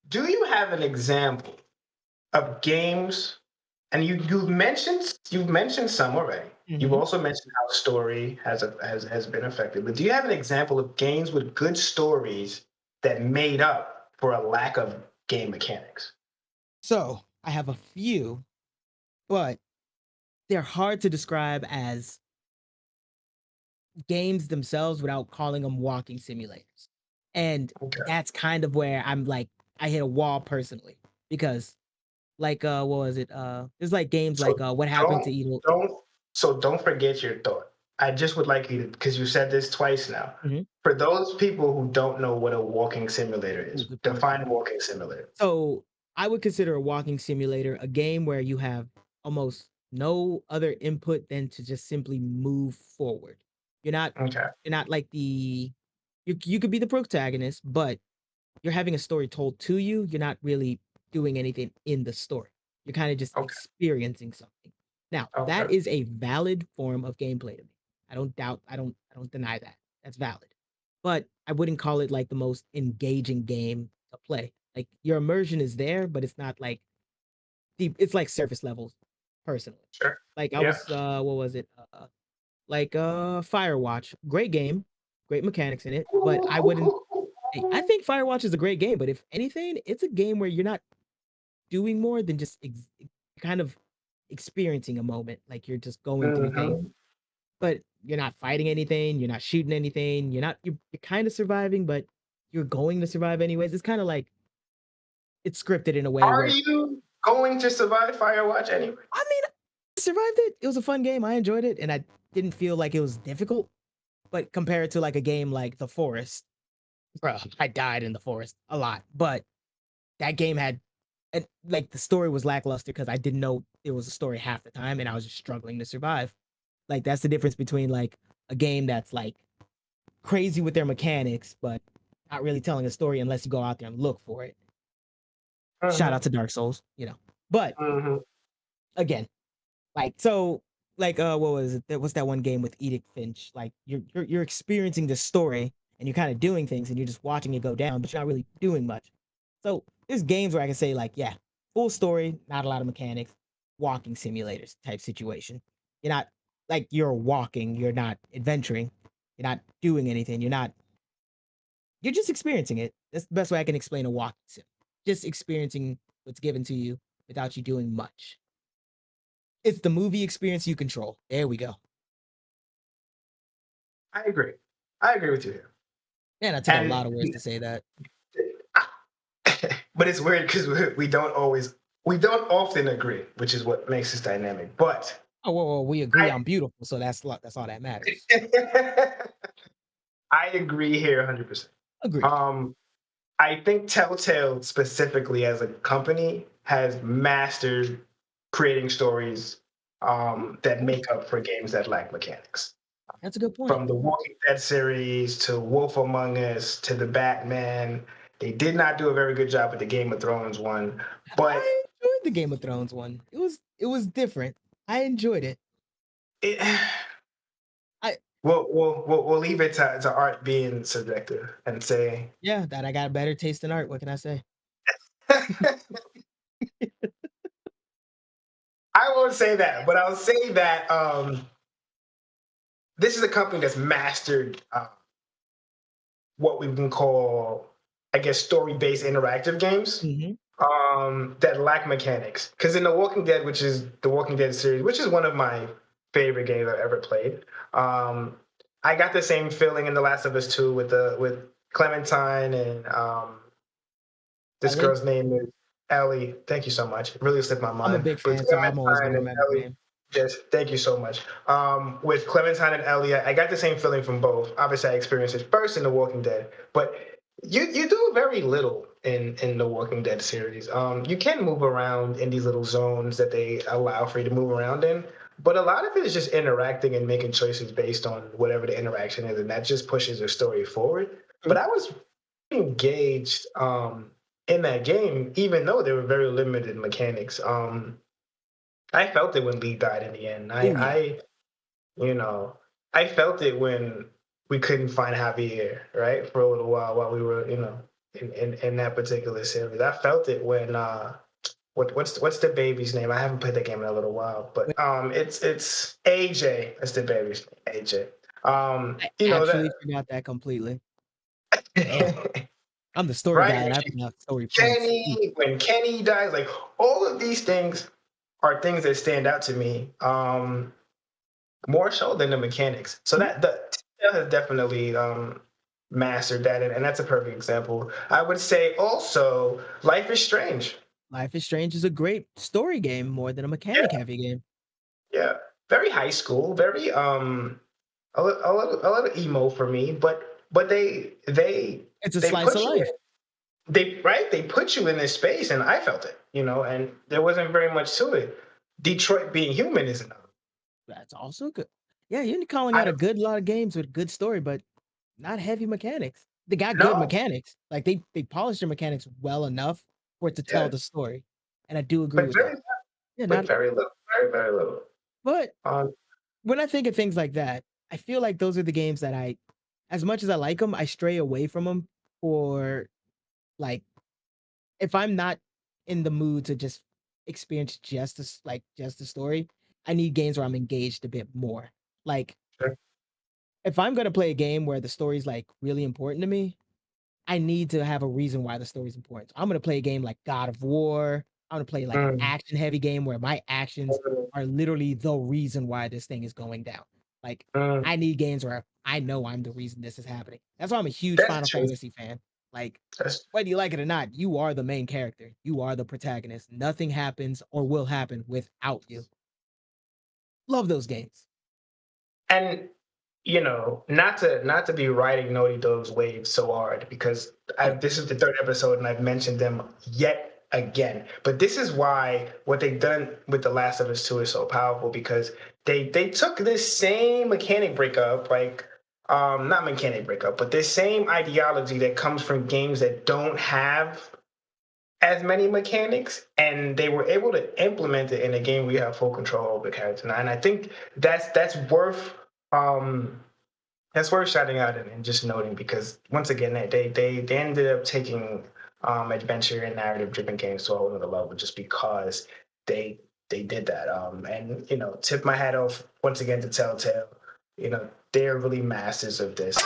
Do you have an example of games? And you've mentioned some already. You've Mhm. also mentioned how story has been affected. But do you have an example of games with good stories that made up for a lack of game mechanics? So, I have a few, but they're hard to describe as games themselves without calling them walking simulators. And Okay. that's kind of where I'm like, I hit a wall personally because like what was it? There's like games like So What Happened to don't Edel. don't don't forget your thought. I just would like you to, because you said this twice now. Mhm. For those people who don't know what a walking simulator Ooh, is, good point. define walking simulator. So I would consider a walking simulator a game where you have almost no other input than to just simply move forward. You're not Okay. you're not like you could be the protagonist, but you're having a story told to you. You're not really doing anything in the story. You're kind of just Okay. experiencing something. Now, that Okay. is a valid form of gameplay to me. I don't deny that. That's valid. But I wouldn't call it like the most engaging game to play. Like your immersion is there, but it's not like deep. It's like surface levels personally. Sure. Like I Yeah. was what was it? Firewatch. Great game, great mechanics in it, but I think Firewatch is a great game, but if anything, it's a game where you're not doing more than just kind of experiencing a moment, like you're just going through things, Mhm. but you're not fighting anything, you're not shooting anything, you're kind of surviving, but you're going to survive anyways. It's kind of like it's scripted in a way Are where you going to survive Firewatch anyway? I mean, I survived it. It was a fun game. I enjoyed it, and I didn't feel like it was difficult. But compared to like a game like The Forest, bro, I died in The Forest a lot. But that game had and like the story was lackluster because I didn't know it was a story half the time, and I was just struggling to survive. Like that's the difference between like a game that's like crazy with their mechanics, but not really telling a story unless you go out there and look for it. Shout out Mhm. to Dark Souls, you know. But Mhm. again, like so, like what was it? What's that one game with Edict Finch? Like you're experiencing this story and you're kind of doing things and you're just watching it go down, but you're not really doing much. So there's games where I can say like, yeah, full story, not a lot of mechanics, walking simulators type situation. You're not like you're walking, you're not adventuring, you're not doing anything, you're just experiencing it. That's the best way I can explain a walking sim. Just experiencing what's given to you without you doing much. It's the movie experience you control. There we go. I agree. I agree with you here. Man, I took a And lot of words to say that. but it's weird because we don't often agree, which is what makes this dynamic. But Oh, well, we agree I I'm beautiful, so that's all that matters. I agree here 100%. Agreed. Um, I think Telltale specifically as a company has mastered creating stories that Mm, make up for games that lack mechanics. that's a good point. From the Walking Dead series to Wolf Among Us to the Batman, they did not do a very good job with the Game of Thrones one. But I enjoyed the Game of Thrones one. It was different. I enjoyed it. it, I we'll leave it to art being subjective and say Yeah, that I got better taste in art. What can I say? I won't say that, but I'll say that this is a company that's mastered what we can call, I guess, story-based interactive games Mhm. that lack mechanics. Because in The Walking Dead, which is the Walking Dead series, which is one of my favorite games I've ever played, I got the same feeling in The Last of Us 2 with Clementine and this Ellie, girl's name is Ellie. Thank you so much. It really slipped my I'm a mind. big With fan, so I'm always Clementine gonna and remember the Ellie. name. Yes, thank you so much. With Clementine and Ellie, I got the same feeling from both. Obviously, I experienced it first in The Walking Dead, but you do very little in the Walking Dead series. You can move around in these little zones that they allow for you to move around in, but a lot of it is just interacting and making choices based on whatever the interaction is, and that just pushes the story forward. But True. I was engaged in that game, even though there were very limited mechanics. I felt it when Lee died in the end. Oh yeah. You know, I felt it when we couldn't find Javier, right, for a little while we were, in that particular series. I felt it when what's the baby's name? I haven't played that game in a little while, but But it's AJ. That's the baby's name, AJ. I You know actually forgot that completely. Damn, that I'm the story right? guy, When and I she, forgot story points. Ooh, Kenny, when Kenny dies, like all of these things are things that stand out to me. More so than the mechanics. So mhm. that the Telltale has definitely mastered that, and that's a perfect example. I would say also Life is Strange. Life is Strange is a great story game more than a Yeah, mechanic heavy game. yeah. Very high school, very a little emo for me, but It's a they slice of put you in life. they put you in this space, and I felt it, and there wasn't very much to it. Detroit being human is enough. That's also good. Yeah, you're calling I out a good lot of games with good story, but not heavy mechanics. They got good no, mechanics. Like they polished their mechanics well enough for it to tell yeah, the story. And I do agree but with that. Yeah, not very little, very little. but Um, when I think of things like that, I feel like those are the games that as much as I like them, I stray away from them for like if I'm not in the mood to just experience just the story, I need games where I'm engaged a bit more. Like sure. if I'm gonna play a game where the story's like really important to me, I need to have a reason why the story's important. So I'm gonna play a game like God of War. I'm gonna play like an Mm. action heavy game where my actions are literally the reason why this thing is going down. Like Mm. I need games where I know I'm the reason this is happening. That's why I'm a huge That's Final true. Fantasy fan. Like That's whether you like it or not, you are the main character. You are the protagonist. Nothing happens or will happen without you. Love those games. and not to be riding Naughty Dog's wave so hard because Oh, this is the third episode and I've mentioned them yet again. But this is why what they've done with The Last of Us 2 is so powerful because they took this same mechanic breakup, like not mechanic breakup, but this same ideology that comes from games that don't have as many mechanics, and they were able to implement it in a game where you have full control over the character. And I think that's worth um, that's worth shouting out and just noting because once again they ended up taking adventure and narrative driven games to a whole other level just because they they did that. And tip my hat off once again to Telltale. They're really masters of this.